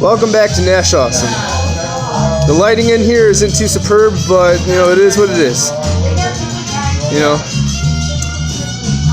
Welcome back to Nash Awesome. The lighting in here isn't too superb, but it is what it is.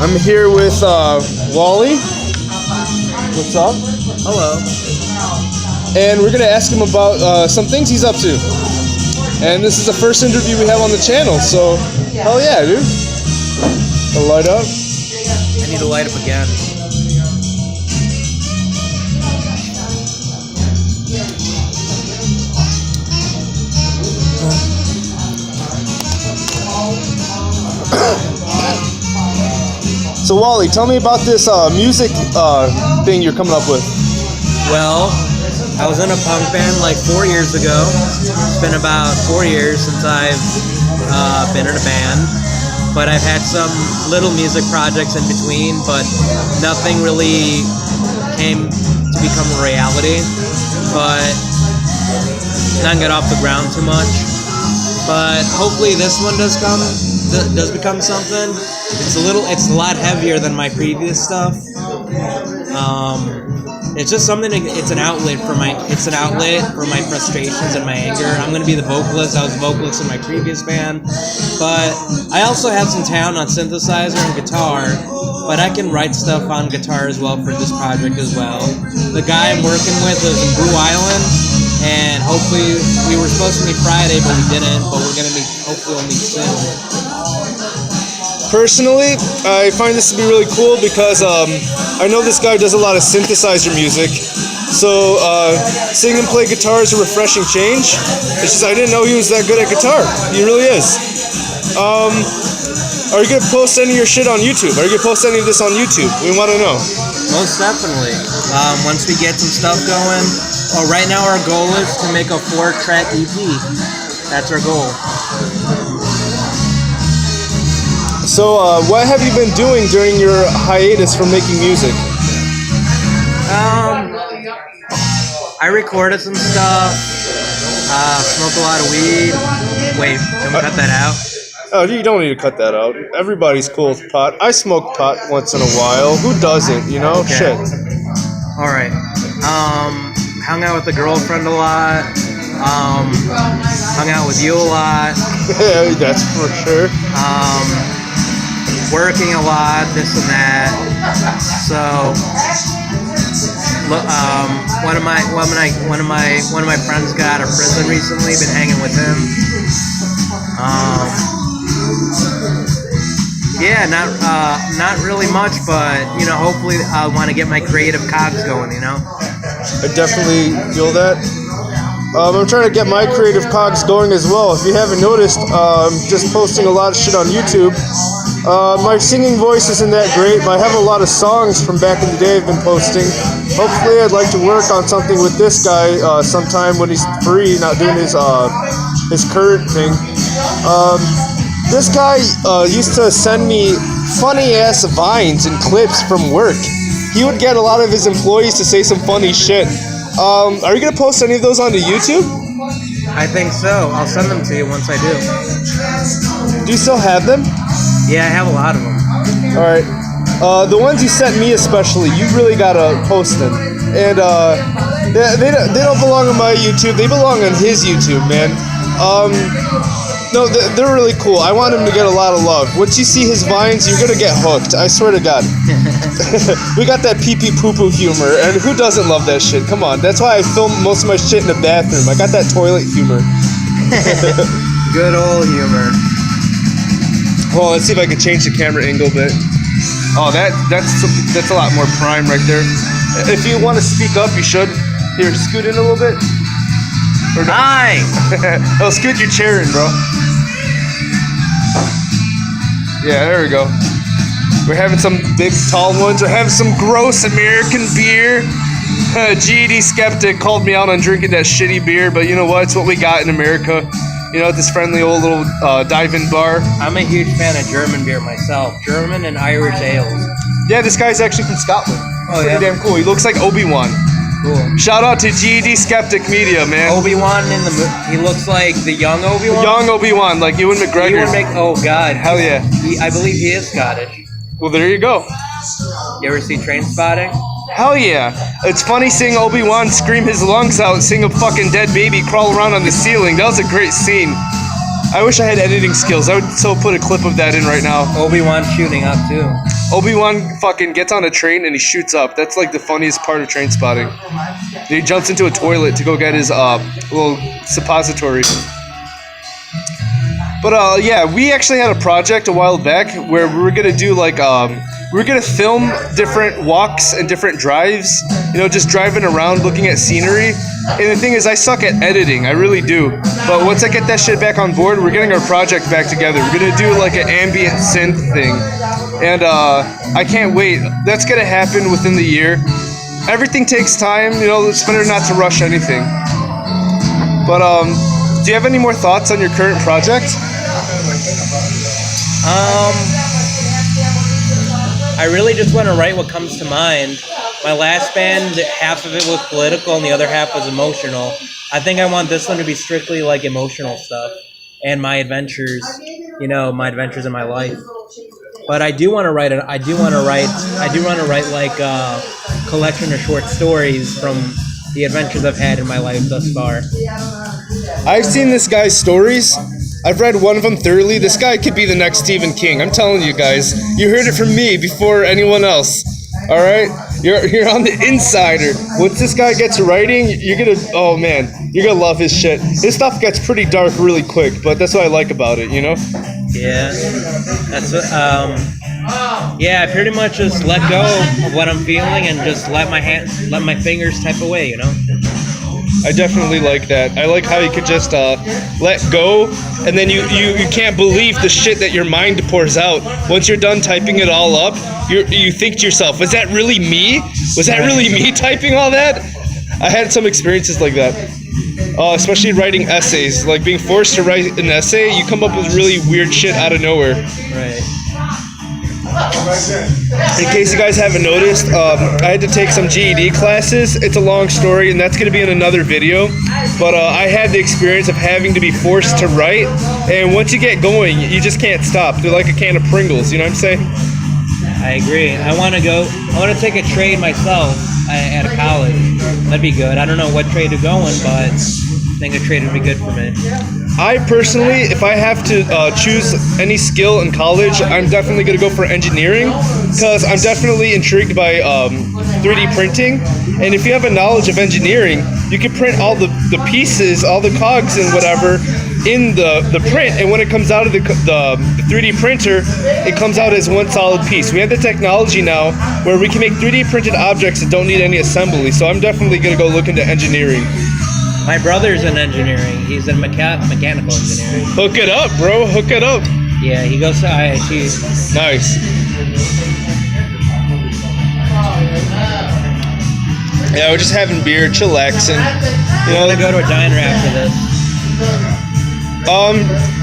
I'm here with Wally. What's up? Hello. And we're gonna ask him about some things he's up to. And this is the first interview we have on the channel, so hell yeah, dude. The light up. I need to light up again. So Wally, tell me about this music thing you're coming up with. Well, I was in a punk band like 4 years ago. It's been about 4 years since I've been in a band. But I've had some little music projects in between, but nothing really came to become a reality. But none got off the ground too much. But hopefully this one does become something. It's a lot heavier than my previous stuff. It's just something. It's an outlet for my frustrations and my anger. I'm gonna be the vocalist. I was the vocalist in my previous band, but I also have some talent on synthesizer and guitar. But I can write stuff on guitar as well for this project as well. The guy I'm working with lives in Blue Island, and hopefully we were supposed to meet Friday, but we didn't. But we're gonna meet. Hopefully we'll meet soon. Personally, I find this to be really cool because I know this guy does a lot of synthesizer music. So sing and play guitar is a refreshing change. It's just I didn't know he was that good at guitar. He really is. Are you going to post any of your shit on YouTube? Are you going to post any of this on YouTube? We want to know. Most definitely. Once we get some stuff going. Right now our goal is to make a 4-track EP. That's our goal. So, what have you been doing during your hiatus from making music? I recorded some stuff, smoked a lot of weed. Wait, can we cut that out? Oh, you don't need to cut that out. Everybody's cool with pot. I smoke pot once in a while. Who doesn't, Okay. Shit. Alright. Hung out with the girlfriend a lot. Hung out with you a lot. Yeah, that's for sure. Working a lot, this and that. So, one of my friends got out of prison recently. Been hanging with him. Yeah, not really much, but hopefully I want to get my creative cogs going. I definitely feel that. I'm trying to get my creative cogs going as well. If you haven't noticed, I'm just posting a lot of shit on YouTube. My singing voice isn't that great, but I have a lot of songs from back in the day I've been posting. Hopefully I'd like to work on something with this guy sometime when he's free, not doing his current thing. This guy used to send me funny-ass vines and clips from work. He would get a lot of his employees to say some funny shit. Are you going to post any of those onto YouTube? I think so. I'll send them to you once I do. Do you still have them? Yeah, I have a lot of them. Alright. The ones you sent me especially, you really gotta post them. And they don't belong on my YouTube, they belong on his YouTube, man. No, they're really cool. I want him to get a lot of love. Once you see his vines, you're gonna get hooked. I swear to God. We got that pee-pee poo-poo humor, and who doesn't love that shit? Come on. That's why I film most of my shit in the bathroom. I got that toilet humor. Good old humor. Well, let's see if I can change the camera angle a bit. Oh, that's a lot more prime right there. If you want to speak up, you should. Here, scoot in a little bit. Hi! Oh, scoot your chair in, bro. Yeah, there we go. We're having some big, tall ones. We're having some gross American beer. GED Skeptic called me out on drinking that shitty beer, but you know what? It's what we got in America. At this friendly old little dive-in bar. I'm a huge fan of German beer myself. German and Irish ales. Yeah, this guy's actually from Scotland. Oh, pretty damn cool. He looks like Obi-Wan. Cool. Shout out to GED Skeptic Media, man. Obi-Wan in the movie. He looks like the young Obi-Wan? Young Obi-Wan, like Ewan McGregor. Oh, God. Hell yeah. I believe he is Scottish. Well, there you go. You ever see Trainspotting? Hell yeah. It's funny seeing Obi-Wan scream his lungs out, seeing a fucking dead baby crawl around on the ceiling. That was a great scene. I wish I had editing skills. I would so put a clip of that in right now. Obi-Wan shooting up too. Obi-Wan fucking gets on a train and he shoots up. That's like the funniest part of Train Spotting. He jumps into a toilet to go get his little suppository. But yeah, we actually had a project a while back where we were gonna do like we were gonna film different walks and different drives. You know, just driving around looking at scenery. And the thing is, I suck at editing. I really do. But once I get that shit back on board, we're getting our project back together. We're gonna do like an ambient synth thing, and I can't wait. That's gonna happen within the year. Everything takes time. You know, it's better not to rush anything. But do you have any more thoughts on your current project? I really just want to write what comes to mind. My last band, half of it was political and the other half was emotional. I think I want this one to be strictly like emotional stuff and my adventures, you know, my adventures in my life. But I do want to write like a collection of short stories from the adventures I've had in my life thus far. I've seen this guy's stories. I've read one of them thoroughly. This guy could be the next Stephen King. I'm telling you guys. You heard it from me before anyone else. All right? You're on the insider. Once this guy gets writing, you're going to, oh man, you're going to love his shit. His stuff gets pretty dark really quick, but that's what I like about it, you know? Yeah. That's what, yeah, I pretty much just let go of what I'm feeling and just let my fingers type away, you know? I definitely like that. I like how you could just let go, and then you can't believe the shit that your mind pours out. Once you're done typing it all up, you think to yourself, was that really me? Was that really me typing all that? I had some experiences like that, especially writing essays. Like being forced to write an essay, you come up with really weird shit out of nowhere. Right. In case you guys haven't noticed, I had to take some GED classes. It's a long story, and that's going to be in another video. But I had the experience of having to be forced to write, and once you get going, you just can't stop. They're like a can of Pringles, you know what I'm saying? I agree. I want to take a trade myself at a college. That'd be good. I don't know what trade to go in, but I think a trade would be good for me. I personally, if I have to choose any skill in college, I'm definitely going to go for engineering, because I'm definitely intrigued by 3D printing. And if you have a knowledge of engineering, you can print all the pieces, all the cogs and whatever in the print. And when it comes out of the 3D printer, it comes out as one solid piece. We have the technology now where we can make 3D printed objects that don't need any assembly. So I'm definitely going to go look into engineering. My brother's in engineering. He's in mechanical engineering. Hook it up, bro. Hook it up. Yeah, he goes to IIT. Nice. Yeah, we're just having beer, chillaxing. You know, I'm gonna go to a diner after this.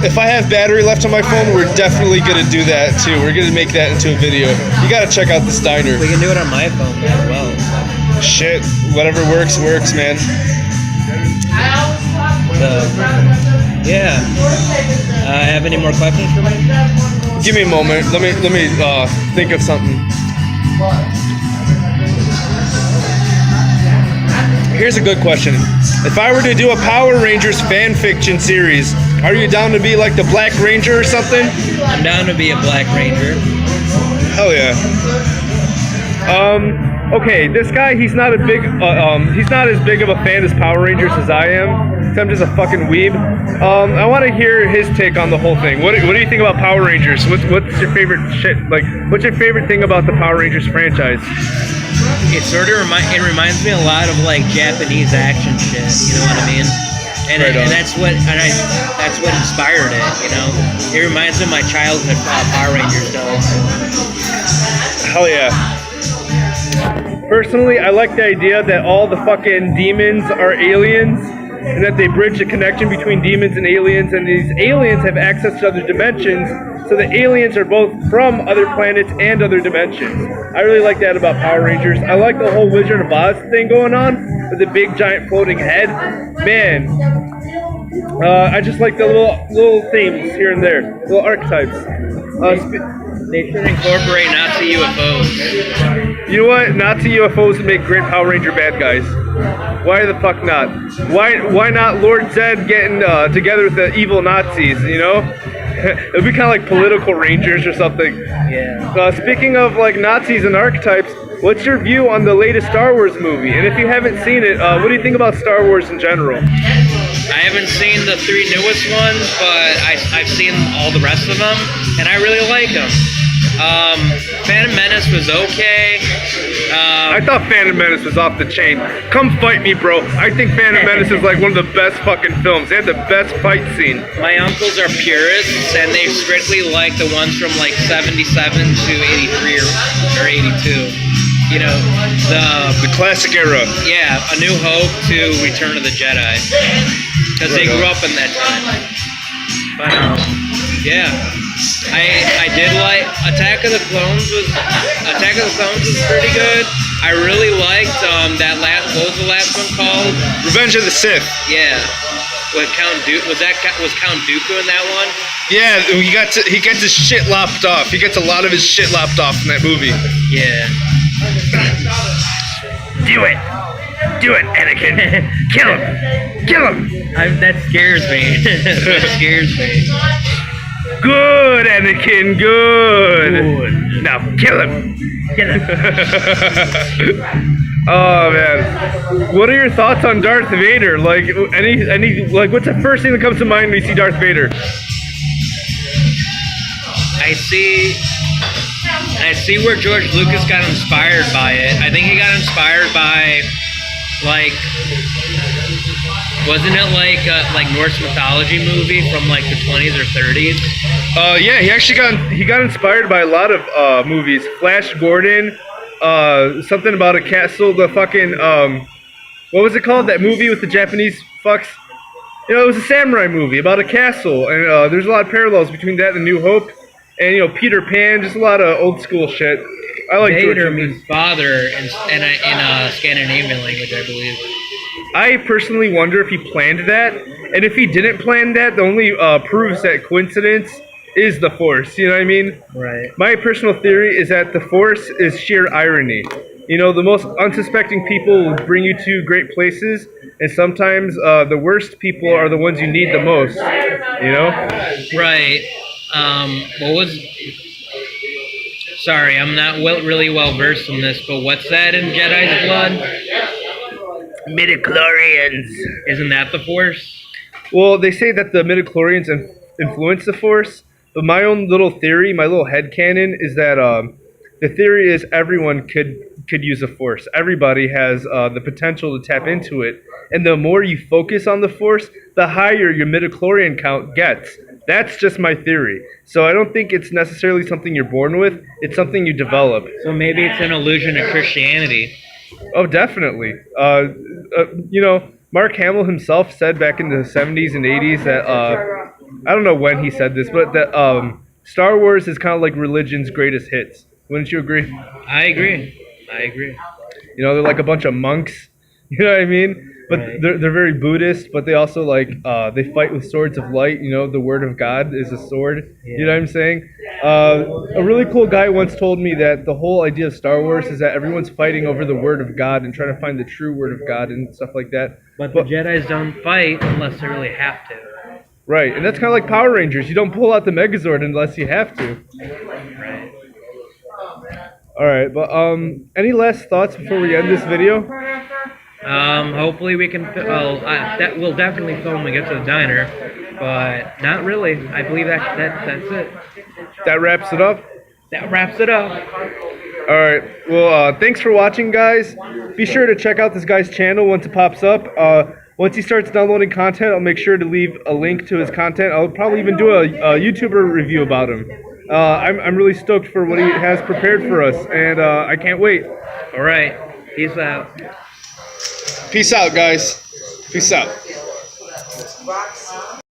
If I have battery left on my phone, we're definitely gonna do that too. We're gonna make that into a video. You gotta check out this diner. We can do it on my phone as well. Shit, whatever works, man. So, yeah. Have any more questions for me? Give me a moment. Let me think of something. Here's a good question. If I were to do a Power Rangers fan fiction series, are you down to be like the Black Ranger or something? I'm down to be a Black Ranger. Hell yeah. Okay, this guy, he's not as big of a fan as Power Rangers as I am. So I'm just a fucking weeb. I want to hear his take on the whole thing. What do you think about Power Rangers? What's your favorite shit? Like, what's your favorite thing about the Power Rangers franchise? It sort of reminds me a lot of like Japanese action shit. You know what I mean? And, right and that's what inspired it. You know, it reminds me of my childhood Power Rangers does. Hell yeah. Personally, I like the idea that all the fucking demons are aliens, and that they bridge the connection between demons and these aliens have access to other dimensions, so the aliens are both from other planets and other dimensions. I really like that about Power Rangers. I like the whole Wizard of Oz thing going on, with the big giant floating head. Man, I just like the little themes here and there, little archetypes. They should incorporate Nazi UFOs. You know what? Nazi UFOs would make great Power Ranger bad guys. Why the fuck not? Why not Lord Zed getting together with the evil Nazis, you know? It'd be kind of like political rangers or something. Yeah. Speaking of like Nazis and archetypes, what's your view on the latest Star Wars movie? And if you haven't seen it, what do you think about Star Wars in general? I haven't seen the 3 newest ones, but I've seen all the rest of them, and I really like them. Phantom Menace was okay. I thought Phantom Menace was off the chain. Come fight me, bro. I think Phantom Menace is like one of the best fucking films. They had the best fight scene. My uncles are purists, and they strictly like the ones from like 77 to 83 or 82. You know, the classic era. Yeah, A New Hope to Return of the Jedi. Because they grew up in that time. But, yeah. I did like Attack of the Clones was pretty good. I really liked that last, what was the last one called? Revenge of the Sith. Yeah. With Count Dooku, was Count Dooku in that one? Yeah, he gets his shit lopped off. He gets a lot of his shit lopped off in that movie. Yeah. Do it, Anakin. Kill him. That scares me. That scares me. Good, Anakin, good. Now kill him. Oh man, what are your thoughts on Darth Vader? Like any like, what's the first thing that comes to mind when you see Darth Vader? I see where George Lucas got inspired by it. I think he got inspired by, like, wasn't it like Norse mythology movie from like the 20s or 30s? Yeah, he actually got inspired by a lot of movies. Flash Gordon, something about a castle. The fucking what was it called? That movie with the Japanese fucks. You know, it was a samurai movie about a castle, and there's a lot of parallels between that and New Hope. And, you know, Peter Pan, just a lot of old school shit. I like Vader means father in Scandinavian language, I believe. I personally wonder if he planned that. And if he didn't plan that, the only proves that coincidence is the Force. You know what I mean? Right. My personal theory is that the Force is sheer irony. You know, the most unsuspecting people will bring you to great places. And sometimes the worst people are the ones you need the most. You know? Right. Sorry, I'm not really well versed in this, but what's that in Jedi's blood? Midichlorians. Isn't that the Force? Well, they say that the midichlorians influence the Force, but my own little theory, my little headcanon, is that the theory is everyone could use a Force. Everybody has the potential to tap into it, and the more you focus on the Force, the higher your midichlorian count gets. That's just my theory. So I don't think it's necessarily something you're born with. It's something you develop. So maybe it's an illusion of Christianity. Oh, definitely. You know, Mark Hamill himself said back in the 70s and 80s that, I don't know when he said this, but that Star Wars is kind of like religion's greatest hits. Wouldn't you agree? I agree. You know, they're like a bunch of monks. You know what I mean? But right. they're very Buddhist, but they also like they fight with swords of light. You know, the word of God is a sword. Yeah. You know what I'm saying? A really cool guy once told me that the whole idea of Star Wars is that everyone's fighting over the word of God and trying to find the true word of God and stuff like that. But the Jedis don't fight unless they really have to. Right, and that's kind of like Power Rangers. You don't pull out the Megazord unless you have to. Right. All right, but any last thoughts before we end this video? Hopefully we can. That we'll definitely film when we get to the diner, but not really. I believe that's it. That wraps it up. That wraps it up. All right. Well, thanks for watching, guys. Be sure to check out this guy's channel once it pops up. Once he starts downloading content, I'll make sure to leave a link to his content. I'll probably even do a YouTuber review about him. I'm really stoked for what he has prepared for us, and I can't wait. All right. Peace out. Peace out, guys. Peace out.